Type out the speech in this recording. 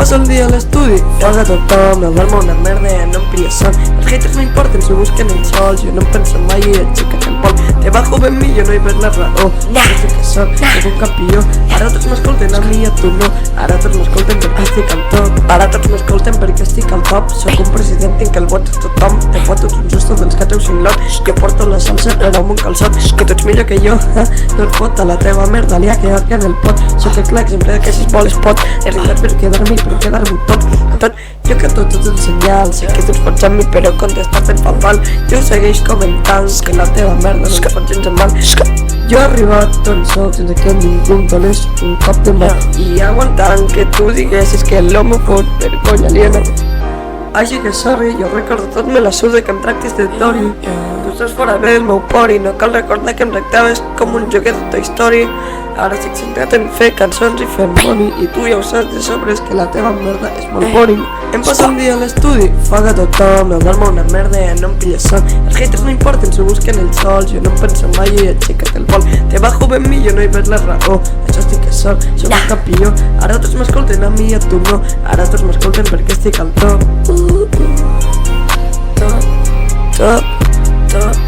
passo el dia a l'estudi, fora tothom, no dormo una merda, no em pillo son. Els haters no importen si busquen el sol, jo no em penso mai i aixeca't el pol. Debajo ben mi, jo no hi veig la raó, no sé què soc un campió. Ara tots m'escolten a mi i a tu no, ara tots m'escolten perquè estic al top. Ara tots m'escolten perquè estic al top. Soc un president, tinc el vot de tothom. Te foto un susto dels que teu singlot. Jo porto la salsa però amb un calçot, que tu ets millor que jo. No et fot a la teva merda, li ha quedat que en el pot. Soc el clar exemple que si es vol es pot. He arribat per quedar-me i per quedar-m'ho tot. Jo que tots els senyals, sé que tu et fots amb mi però contestar fent fatal. Jo segueix comentant que la teva merda no em pot gens en mal. Jo he arribat on soc sense que ningú em donés un cop de mà i aguantant que tu diguessis que l'home fot vergonya aliena. Així que sorry, jo recordo tot, me la suda que em tractis de Dory. Tu estàs fora del meu pori, no cal recordar que em tractaves com un joguet de Toy Story. Ara estic centrat en fer cançons i fer money i tu ja ho saps de sobres que la teva merda és molt boring. Em passo el dia a l'estudi, foc a tothom, no dormo una merda, no em pillo son. Els haters no importen si busquen el sol, jo no em penso mai i aixeca't el vol. Debajo ben mi, jo no hi veig la raó, això estic que soc un campió. Ara tots m'escolten a mi i a tu no, ara tots m'escolten perquè estic al top. Top, top, top.